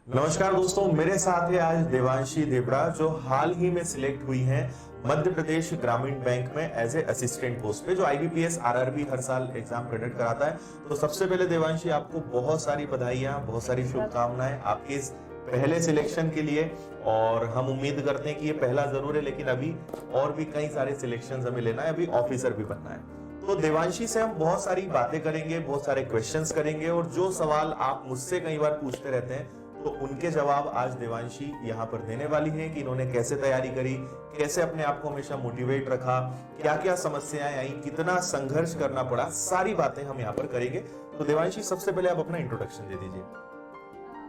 नमस्कार दोस्तों, मेरे साथ है आज देवांशी देवड़ा जो हाल ही में सिलेक्ट हुई हैं मध्य प्रदेश ग्रामीण बैंक में एज ए असिस्टेंट पोस्ट पे, जो आईबीपीएस आरआरबी हर साल एग्जाम कंडक्ट कराता है। तो सबसे पहले देवांशी, आपको बहुत सारी बधाइयां, बहुत सारी शुभकामनाएं आपके इस पहले सिलेक्शन के लिए। और हम उम्मीद करते हैं कि ये पहला जरूर है, लेकिन अभी और भी कई सारे सिलेक्शन हमें लेना है, अभी ऑफिसर भी बनना है। तो देवांशी से हम बहुत सारी बातें करेंगे, बहुत सारे क्वेश्चंस करेंगे, और जो सवाल आप मुझसे कई बार पूछते रहते हैं तो उनके जवाब आज देवांशी यहाँ पर देने वाली है कि इन्होंने कैसे तैयारी करी, कैसे अपने आप को हमेशा मोटिवेट रखा, क्या क्या समस्याएं आई, कितना संघर्ष करना पड़ा, सारी बातें हम यहाँ पर करेंगे। तो देवांशी, सबसे पहले आप अपना इंट्रोडक्शन दे दीजिए।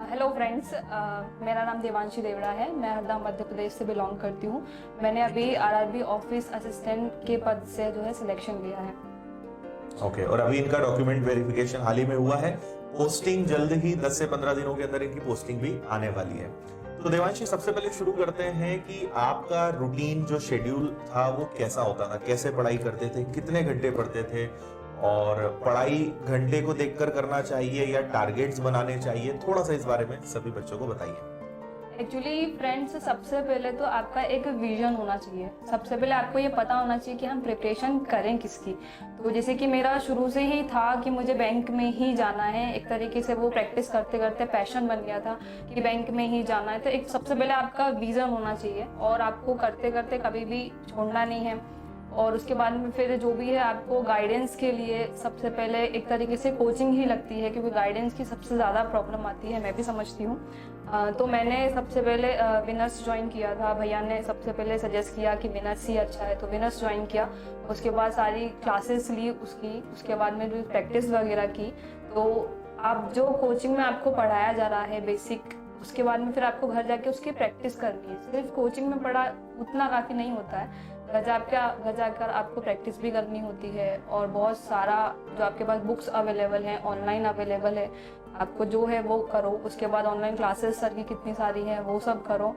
हेलो फ्रेंड्स, मेरा नाम देवांशी देवड़ा है। मैं हरदा मध्य प्रदेश से बिलोंग करती हूँ। मैंने अभी आरआरबी ऑफिस असिस्टेंट के पद से जो है सिलेक्शन लिया है। ओके, और अभी इनका डॉक्यूमेंट वेरिफिकेशन हाल ही में हुआ है। पोस्टिंग जल्द ही 10 से 15 दिनों के अंदर इनकी पोस्टिंग भी आने वाली है। तो देवांशी, सबसे पहले शुरू करते हैं कि आपका रूटीन जो शेड्यूल था वो कैसा होता था, कैसे पढ़ाई करते थे, कितने घंटे पढ़ते थे, और पढ़ाई घंटे को देखकर करना चाहिए या टारगेट्स बनाने चाहिए, थोड़ा सा इस बारे में सभी बच्चों को बताइए। एक्चुअली फ्रेंड्स, सबसे पहले तो आपका एक विजन होना चाहिए। सबसे पहले आपको ये पता होना चाहिए कि हम प्रिपरेशन करें किसकी। तो जैसे कि मेरा शुरू से ही था कि मुझे बैंक में ही जाना है। एक तरीके से वो प्रैक्टिस करते करते पैशन बन गया था कि बैंक में ही जाना है। तो एक सबसे पहले आपका विजन होना चाहिए और आपको करते करते कभी भी छोड़ना नहीं है। और उसके बाद में फिर जो भी है, आपको गाइडेंस के लिए सबसे पहले एक तरीके से कोचिंग ही लगती है, क्योंकि गाइडेंस की सबसे ज़्यादा प्रॉब्लम आती है, मैं भी समझती हूँ। तो मैंने सबसे पहले विनर्स ज्वाइन किया था। भैया ने सबसे पहले सजेस्ट किया कि विनर्स ही अच्छा है, तो विनर्स ज्वाइन किया। उसके बाद सारी क्लासेस ली उसके बाद में जो प्रैक्टिस वगैरह की। तो आप जो कोचिंग में आपको पढ़ाया जा रहा है बेसिक, उसके बाद में फिर आपको घर जाके उसकी प्रैक्टिस करनी है। सिर्फ कोचिंग में पढ़ा उतना काफ़ी नहीं होता है, घर जाकर आपको प्रैक्टिस भी करनी होती है। और बहुत सारा जो आपके पास बुक्स अवेलेबल हैं, ऑनलाइन अवेलेबल है, आपको जो है वो करो। उसके बाद ऑनलाइन क्लासेस सर की कितनी सारी हैं, वो सब करो।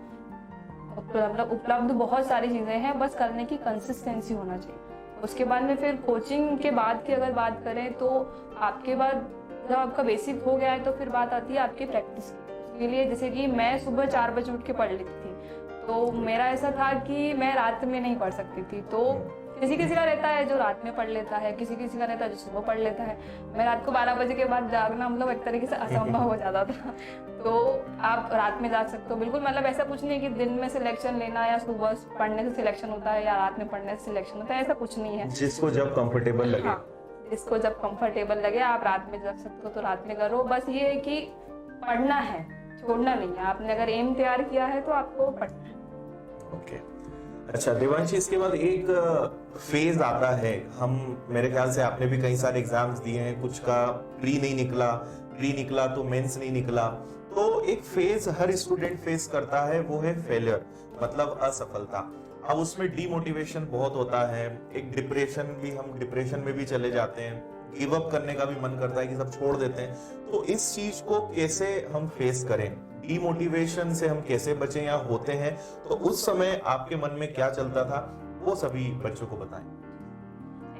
मतलब उपलब्ध बहुत सारी चीज़ें हैं, बस करने की कंसिस्टेंसी होना चाहिए। उसके बाद में फिर कोचिंग के बाद की अगर बात करें तो आपके बाद जब आपका बेसिक हो गया है तो फिर बात आती है आपकी प्रैक्टिस की। उसके लिए जैसे कि मैं सुबह 4 बजे उठ के पढ़ लेती थी। तो मेरा ऐसा था कि मैं रात में नहीं पढ़ सकती थी। तो किसी किसी का रहता है जो रात में पढ़ लेता है, किसी किसी का रहता है जो सुबह पढ़ लेता है। मैं रात को 12 बजे के बाद जागना मतलब एक तरीके से असंभव हो जाता था। तो आप रात में जाग सकते हो बिल्कुल। मतलब ऐसा कुछ नहीं है कि दिन में सिलेक्शन लेना या सुबह पढ़ने से सिलेक्शन होता है या रात में पढ़ने से सिलेक्शन होता है, ऐसा कुछ नहीं है। जिसको जब कंफर्टेबल लगे। हाँ, जिसको जब कंफर्टेबल लगे। आप रात में जाग सकते हो तो रात में करो। बस ये है कि पढ़ना है, छोड़ना नहीं है। आपने अगर एम तैयार किया है तो आपको पढ़ना है। ओके, अच्छा देवांशी, इसके बाद एक फेज आता है। हम, मेरे ख्याल से आपने भी कई सारे एग्जाम्स दिए हैं, कुछ का प्री नहीं निकला, प्री निकला तो मेंस नहीं निकला। तो एक फेज हर स्टूडेंट फेस करता है, वो है फेलियर, मतलब असफलता। अब उसमें डीमोटिवेशन बहुत होता है, एक डिप्रेशन भी, हम डिप्रेशन में भी चले जाते हैं, गिव अप करने का भी मन करता है कि सब छोड़ देते हैं। तो इस चीज को कैसे हम फेस करें, डीमोटिवेशन से हम कैसे बचें या होते हैं, तो उस समय आपके मन में क्या चलता था, वो सभी बच्चों को बताएं।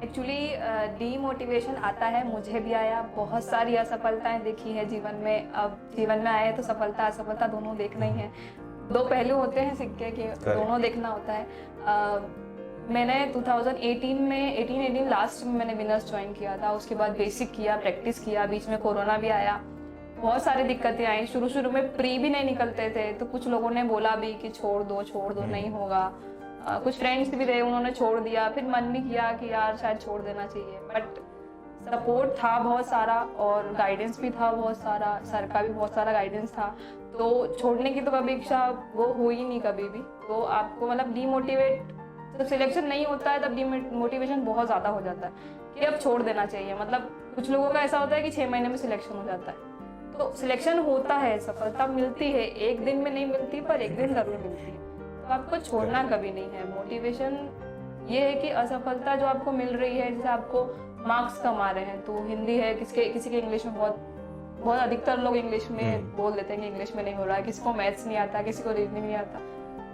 एक्चुअली डीमोटिवेशन आता है, मुझे भी आया। बहुत सारी असफलताएं देखी है जीवन में। अब जीवन में आए तो सफलता असफलता दोनों देखना ही है। दो पहलू होते हैं सिक्के के, दोनों देखना होता है। मैंने 2018 में 18 लास्ट में मैंने विनर्स ज्वाइन किया था। उसके बाद बेसिक किया, प्रैक्टिस किया। बीच में कोरोना भी आया, बहुत सारी दिक्कतें आई। शुरू में प्री भी नहीं निकलते थे, तो कुछ लोगों ने बोला भी कि छोड़ दो नहीं होगा। कुछ फ्रेंड्स भी थे, उन्होंने छोड़ दिया। फिर मन भी किया कि यार शायद छोड़ देना चाहिए, बट सपोर्ट था बहुत सारा और गाइडेंस भी था बहुत सारा, सर का भी बहुत सारा गाइडेंस था। तो छोड़ने की तो कभी इच्छा वो हुई नहीं कभी भी। तो आपको मतलब डीमोटिवेट जब सिलेक्शन नहीं होता है तब डीमोटिवेशन बहुत ज़्यादा हो जाता है कि अब छोड़ देना चाहिए। मतलब कुछ लोगों का ऐसा होता है कि 6 महीने में सिलेक्शन हो जाता है। तो सिलेक्शन होता है, सफलता मिलती है, एक दिन में नहीं मिलती पर एक दिन जरूर मिलती है। तो आपको छोड़ना कभी नहीं है। मोटिवेशन ये है कि असफलता जो आपको मिल रही है, जैसे आपको मार्क्स कम आ रहे हैं, तो हिंदी है, किसी के इंग्लिश में बहुत अधिकतर लोग इंग्लिश में बोल देते हैं कि इंग्लिश में नहीं हो रहा है, किसी को मैथ्स नहीं आता, किसी को रीजनिंग नहीं आता।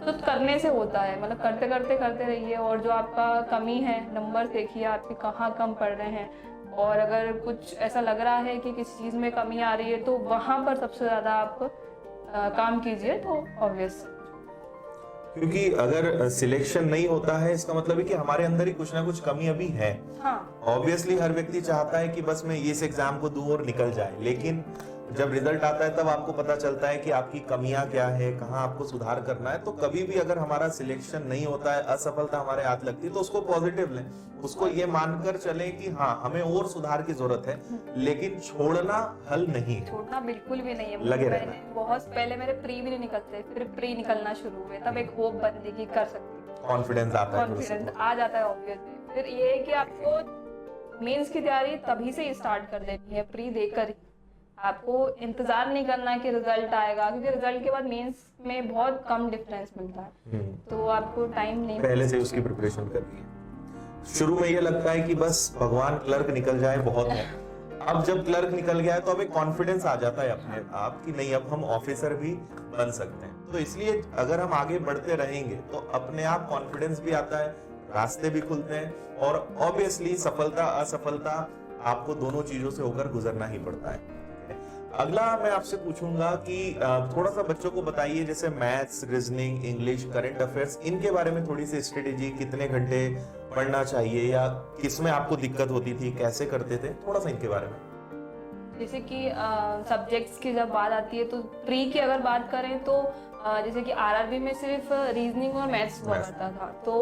तो करने से होता है, मतलब करते रहिए। और जो आपका कमी है, नंबर देखिए आपके कहाँ कम पड़ रहे हैं। और अगर कुछ ऐसा लग रहा है कि किसी चीज़ में कमी आ रही है तो वहाँ पर सबसे ज़्यादा आप काम कीजिए तो ऑब्वियस। क्योंकि अगर सिलेक्शन नहीं होता है इसका मतलब है कि हमारे अंदर ही कुछ ना कुछ कमी अभी है। हाँ ऑब्वियसली हर व्यक्ति चाहता है कि बस मैं इस एग्जाम को दूं और निकल जाए, लेकिन जब रिजल्ट आता है तब आपको पता चलता है कि आपकी कमियां क्या है, कहाँ आपको सुधार करना है। तो कभी भी अगर हमारा सिलेक्शन नहीं होता है, असफलता हमारे हाथ लगती है, तो उसको पॉजिटिव लें, उसको ये मानकर चलें कि हाँ हमें और सुधार की जरूरत है, लेकिन छोड़ना हल नहीं है। छोड़ना बिल्कुल भी नहीं है। लगे रहना। बहुत पहले मेरे प्री भी नहीं निकलते, फिर प्री निकलना शुरू हुए, तब एक होप बनती कि कर सकती, कॉन्फिडेंस आता है, कॉन्फिडेंस आ जाता है ऑब्वियसली। फिर ये है कि आपको मेंस की तैयारी तभी से स्टार्ट कर देनी है, प्री देकर ही। आपको इंतजार नहीं करना है कि रिजल्ट आएगा, क्योंकि रिजल्ट के बाद मेंस में बहुत कम डिफरेंस मिलता है, तो आपको टाइम नहीं, पहले से उसकी प्रिपरेशन करनी है। शुरू में ये लगता है कि बस भगवान क्लर्क निकल जाए बहुत है, अब जब क्लर्क निकल गया है तो अब एक कॉन्फिडेंस आ जाता है अपने आप कि नहीं अब हम ऑफिसर भी बन सकते हैं। तो इसलिए अगर हम आगे बढ़ते रहेंगे तो अपने आप कॉन्फिडेंस भी आता है, रास्ते भी खुलते हैं, और ऑब्वियसली सफलता असफलता आपको दोनों चीजों से होकर गुजरना ही पड़ता है। अगला मैं आपसे पूछूंगा कि थोड़ा सा बच्चों को बताइए, जैसे maths, reasoning, English, current affairs, इनके बारे में थोड़ी सी स्ट्रेटेजी, कितने घंटे पढ़ना चाहिए या किसमें आपको दिक्कत होती थी, कैसे करते थे, थोड़ा सा इनके बारे में। जैसे कि सब्जेक्ट्स की जब बात आती है तो प्री की अगर बात करें तो जैसे कि आरआरबी में सिर्फ रीजनिंग और मैथ्स हुआ करता था, तो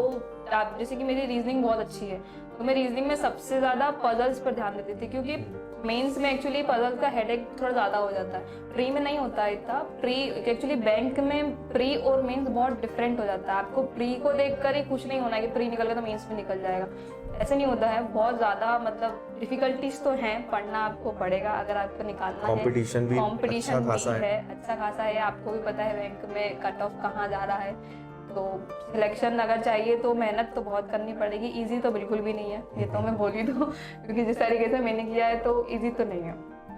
आप जैसे कि मेरी रीजनिंग बहुत अच्छी है, तो मैं रीजनिंग में सबसे ज्यादा पजल्स पर ध्यान देती थी, क्योंकि मेंस में एक्चुअली पजल का हेडेक थोड़ा ज्यादा हो जाता है, प्री में नहीं होता है इतना। प्री एक्चुअली बैंक में प्री और मेंस बहुत डिफरेंट हो जाता है। आपको प्री को देखकर ही खुश नहीं होना है कि प्री निकल गया तो मेंस में निकल जाएगा, ऐसे नहीं होता है। बहुत ज्यादा मतलब डिफिकल्टीज तो हैं, पढ़ना आपको पड़ेगा अगर आपको निकालना है। कंपटीशन भी अच्छा खासा है, अच्छा खासा है। आपको भी पता है बैंक में कट ऑफ कहाँ जा रहा है, तो सिलेक्शन अगर चाहिए तो मेहनत तो बहुत करनी पड़ेगी। इजी तो बिल्कुल भी नहीं है, ये तो मैं बोली दूँ, क्योंकि जिस तरीके से मैंने किया है तो इजी तो नहीं है।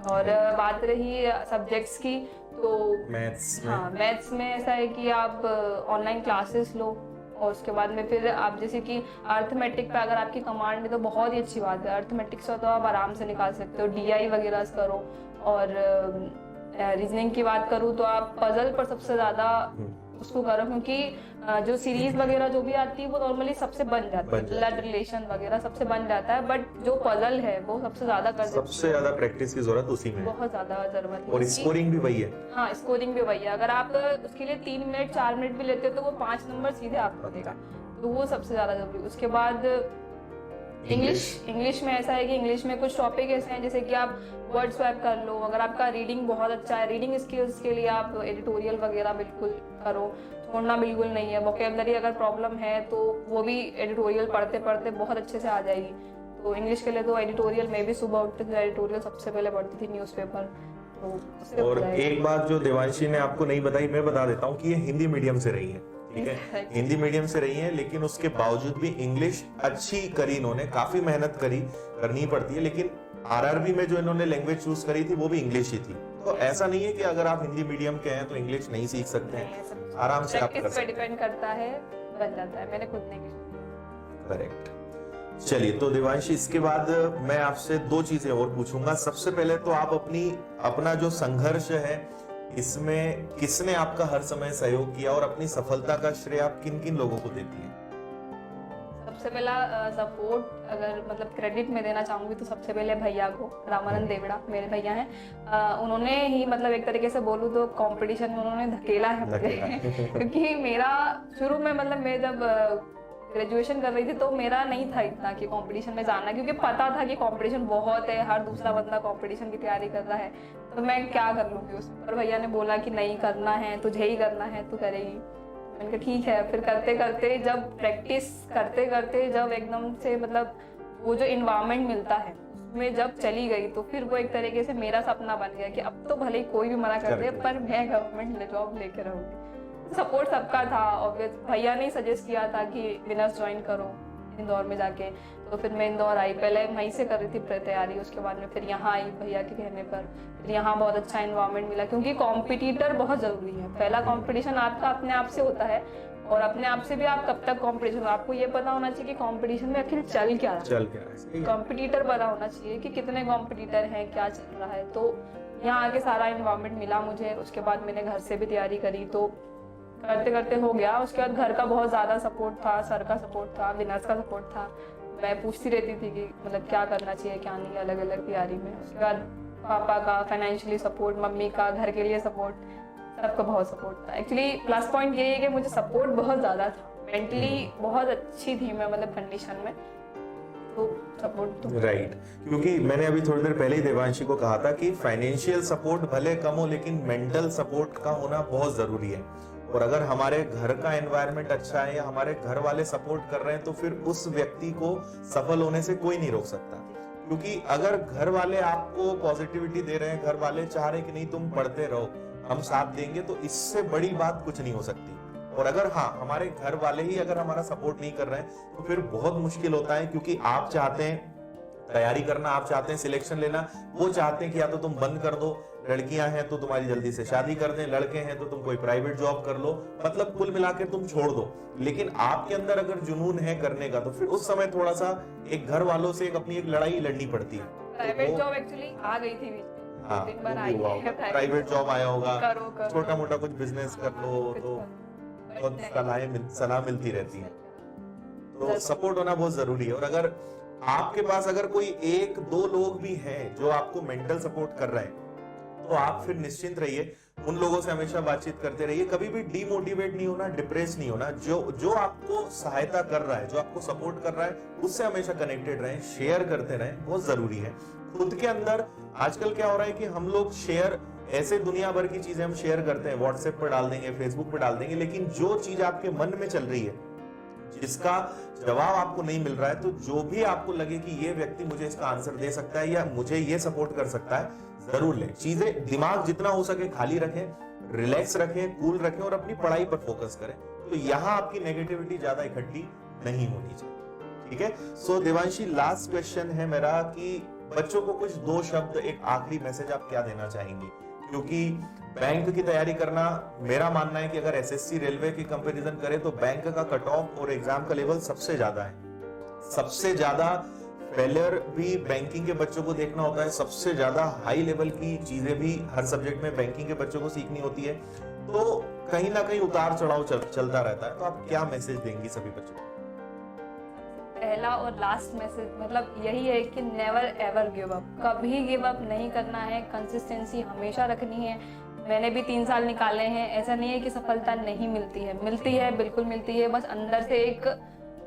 और बात रही सब्जेक्ट्स की तो मैथ्स में ऐसा है कि आप ऑनलाइन क्लासेस लो, और उसके बाद में फिर आप जैसे कि अर्थमेटिक पे अगर आपकी कमांड है तो बहुत ही अच्छी बात है। अर्थमेटिक से तो आप आराम से निकाल सकते हो, डीआई वगैरह करो। और रीजनिंग की बात करूँ तो आप पजल पर सबसे ज़्यादा उसको करो, क्योंकि जो सीरीज वगैरह जो भी आती है वो नॉर्मली सबसे बन जाती है, ब्लड रिलेशन वगैरह सबसे बन जाता है, बट जो पजल है वो सबसे ज्यादा सबसे ज्यादा प्रैक्टिस की जरूरत उसी में, बहुत ज्यादा जरूरत है। और स्कोरिंग भी वही है। हाँ, स्कोरिंग भी वही है। अगर आप उसके लिए 3 मिनट 4 मिनट भी लेते हो तो वो 5 नंबर सीधे आपको देगा, तो वो सबसे ज्यादा जरूरी। उसके बाद इंग्लिश में ऐसा है कि इंग्लिश में कुछ टॉपिक ऐसे हैं जैसे कि आप वर्ड स्वैप कर लो। अगर आपका रीडिंग बहुत अच्छा है, रीडिंग स्किल्स के लिए आप एडिटोरियल वगैरह बिल्कुल करो, छोड़ना बिल्कुल नहीं है। वोकेबलरी अगर प्रॉब्लम है तो वो भी एडिटोरियल पढ़ते पढ़ते बहुत अच्छे से आ जाएगी। तो इंग्लिश के लिए तो एडिटोरियल, मैं भी सुबह उठते थे एडिटोरियल सबसे पहले पढ़ती थी, न्यूज़पेपर। तो और एक बात जो देवांशी ने आपको नहीं बताई, मैं बता देता हूँ कि ये हिंदी मीडियम से रही है, ठीक है, हिंदी मीडियम से रही है, लेकिन उसके बावजूद भी इंग्लिश अच्छी करी इन्होंने, काफी मेहनत करनी पड़ती है, लेकिन आरआरबी में जो इन्होंने लैंग्वेज चूज करी थी वो भी इंग्लिश ही थी। तो ऐसा नहीं है कि अगर आप हिंदी मीडियम के हैं तो इंग्लिश नहीं सीख सकते हैं, आराम से आप कर सकते हैं। डिपेंड करता है, बन जाता है। मैंने खुद नहीं किया। करेक्ट। चलिए, तो देवांशी इसके बाद मैं आपसे 2 चीजें और पूछूंगा। सबसे पहले तो आप अपना जो संघर्ष है इसमें किसने आपका हर समय सहयोग किया, और अपनी सफलता का श्रेय आप किन किन लोगों को देती हैं? सबसे पहला सपोर्ट अगर मतलब क्रेडिट में देना चाहूंगी तो सबसे पहले भैया को, रामानंद देवड़ा मेरे भैया हैं। उन्होंने ही मतलब एक तरीके से बोलूँ तो कंपटीशन में उन्होंने धकेला है मुझे क्योंकि मेरा शुरू में मतलब मैं जब ग्रेजुएशन कर रही थी तो मेरा नहीं था इतना कि कंपटीशन में जाना, क्योंकि पता था कि कंपटीशन बहुत है, हर दूसरा बंदा कंपटीशन की तैयारी कर रहा है, तो मैं क्या कर लूँगी उसमें। पर भैया ने बोला कि नहीं करना है, तुझे ही करना है, तू करेगी। मैंने कहा ठीक है। फिर करते करते जब प्रैक्टिस करते करते जब एकदम से मतलब वो जो इन्वायरमेंट मिलता है उसमें जब चली गई तो फिर वो एक तरीके से मेरा सपना बन गया कि अब तो भले ही कोई भी मना कर दे पर मैं गवर्नमेंट जॉब लेके रहूँगी। सपोर्ट सबका था ऑब्वियस। भैया ने सजेस्ट किया था कि विनर्स ज्वाइन करो इंदौर में जाके, तो फिर मैं इंदौर आई। पहले वहीं से कर रही थी तैयारी, उसके बाद में फिर यहाँ आई भैया के कहने पर। फिर यहाँ बहुत अच्छा इन्वायरमेंट मिला, क्योंकि कॉम्पिटिटर बहुत जरूरी है। पहला कंपटीशन आपका अपने आप से होता है, और अपने आप से भी आप कब तक कंपटीशन, आपको ये पता होना चाहिए कि कंपटीशन में आखिर चल क्या रहा है, कंपटीटर पता होना चाहिए कि कितने कंपटीटर हैं, क्या चल रहा है। तो यहाँ आके सारा इन्वायरमेंट मिला मुझे। उसके बाद मैंने घर से भी तैयारी करी, तो करते करते हो गया। उसके बाद घर का बहुत ज़्यादा सपोर्ट था, सर का सपोर्ट था, विनर्स का सपोर्ट था। मैं पूछती रहती थी कि मतलब क्या करना चाहिए क्या नहीं अलग अलग तैयारी में। उसके बाद पापा का फाइनेंशियली सपोर्ट, मम्मी का घर के लिए सपोर्ट, सबका बहुत सपोर्ट था। एक्चुअली प्लस पॉइंट यही है कि मुझे सपोर्ट बहुत ज़्यादा था, मेंटली बहुत अच्छी थी मैं, मतलब कंडीशन में, तो सपोर्ट तो राइट। क्योंकि मैंने अभी थोड़ी देर पहले ही देवांशी को कहा था कि फाइनेंशियल सपोर्ट भले कम हो लेकिन मेंटल सपोर्ट का होना बहुत जरूरी है। और अगर हमारे घर का एनवायरनमेंट अच्छा है या हमारे घर वाले सपोर्ट कर रहे हैं तो फिर उस व्यक्ति को सफल होने से कोई नहीं रोक सकता। क्योंकि अगर घर वाले आपको पॉजिटिविटी दे रहे हैं, घर वाले चाह रहे हैं कि नहीं तुम पढ़ते रहो, हम साथ देंगे, तो इससे बड़ी बात कुछ नहीं हो सकती। और अगर हाँ हमारे घर वाले ही अगर हमारा सपोर्ट नहीं कर रहे हैं तो फिर बहुत मुश्किल होता है। क्योंकि आप चाहते हैं तैयारी करना, आप चाहते हैं सिलेक्शन लेना, वो चाहते हैं कि या तो तुम बंद कर दो, लड़कियां हैं तो तुम्हारी जल्दी से शादी कर दें, लड़के हैं तो तुम कोई प्राइवेट जॉब कर लो, मतलब कुल मिलाकर तुम छोड़ दो। लेकिन आपके अंदर अगर जुनून है करने का तो फिर उस समय थोड़ा सा एक घर वालों से अपनी एक लड़ाई लड़नी पड़ती है। प्राइवेट जॉब एक्चुअली आ गई थी बीच में, हाँ, दिन भर आई है प्राइवेट जॉब आया होगा, करो। छोटा मोटा कुछ बिजनेस कर लो तो बहुत सलाह मिलती रहती है। तो सपोर्ट होना बहुत जरूरी है। और अगर आपके पास अगर कोई एक दो लोग भी हैं जो आपको मेंटल सपोर्ट कर रहे हैं तो आप फिर निश्चिंत रहिए, उन लोगों से हमेशा बातचीत करते रहिए, कभी भी डीमोटिवेट नहीं होना, डिप्रेस नहीं होना। जो आपको सहायता कर रहा है, जो आपको सपोर्ट कर रहा है, उससे हमेशा कनेक्टेड रहें, शेयर करते रहें, बहुत जरूरी है। खुद के अंदर आजकल क्या हो रहा है कि हम लोग शेयर, ऐसे दुनिया भर की चीजें हम शेयर करते हैं, व्हाट्सएप पर डाल देंगे, फेसबुक पर डाल देंगे, लेकिन जो चीज आपके मन में चल रही है, जिसका जवाब आपको नहीं मिल रहा है, तो जो भी आपको लगे कि ये व्यक्ति मुझे इसका आंसर दे सकता है या मुझे ये सपोर्ट कर सकता है, जरूर लें। चीजें दिमाग जितना हो सके खाली रखें, रिलैक्स रखें, कूल रखें और अपनी पढ़ाई पर फोकस करें। तो यहाँ आपकी नेगेटिविटी ज्यादा इकट्ठी नहीं होनी चाहिए। ठीक है। सो देवांशी, लास्ट क्वेश्चन है मेरा कि बच्चों को कुछ दो शब्द, एक आखिरी मैसेज आप क्या देना चाहेंगे? क्योंकि बैंक की तैयारी करना, मेरा मानना है कि अगर एसएससी रेलवे की कंपैरिजन करें तो बैंक का कट ऑफ और एग्जाम का लेवल सबसे ज्यादा है। सबसे ज्यादा फेलियर भी बैंकिंग के बच्चों को देखना होता है, सबसे ज्यादा हाई लेवल की चीजें भी हर सब्जेक्ट में बैंकिंग के बच्चों को सीखनी होती है। तो कहीं ना कहीं उतार चढ़ाव चलता रहता है। तो आप क्या मैसेज देंगी सभी बच्चों को? पहला और लास्ट मैसेज मतलब यही है कि नेवर एवर गिव अप, कभी गिव अप नहीं करना है, कंसिस्टेंसी हमेशा रखनी है। मैंने भी 3 साल निकाले हैं, ऐसा नहीं है कि सफलता नहीं मिलती है, मिलती है, बिल्कुल मिलती है। बस अंदर से एक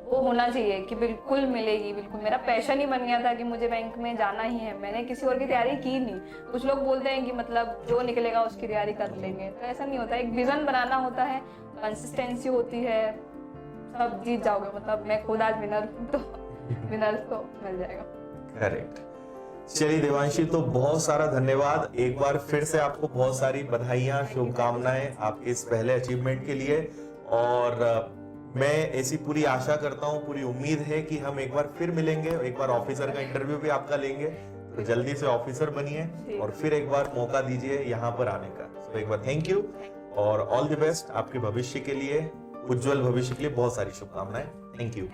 वो होना चाहिए कि बिल्कुल मिलेगी, बिल्कुल। मेरा पैशन ही बन गया था कि मुझे बैंक में जाना ही है, मैंने किसी और की तैयारी की नहीं। कुछ लोग बोलते हैं कि मतलब जो निकलेगा उसकी तैयारी कर लेंगे, तो ऐसा नहीं होता। एक विजन बनाना होता है, कंसिस्टेंसी होती है, सब जीत जाओगे। मतलब मैं खुद आज विनर हूं, तो विनर्स को मिल जाएगा। करेक्ट। चलिए देवांशी, तो बहुत सारा धन्यवाद। एक बार फिर से आपको बहुत सारी बधाइयां, शुभकामनाएं आपके इस पहले अचीवमेंट के लिए। और मैं ऐसी पूरी आशा करता हूं, पूरी उम्मीद है कि हम एक बार फिर मिलेंगे, एक बार ऑफिसर का इंटरव्यू भी आपका लेंगे। तो जल्दी से ऑफिसर बनिए और फिर एक बार मौका दीजिए यहाँ पर आने का। तो एक बार थैंक यू और ऑल द बेस्ट आपके भविष्य के लिए, उज्जवल भविष्य के लिए बहुत सारी शुभकामनाएं। Thank you.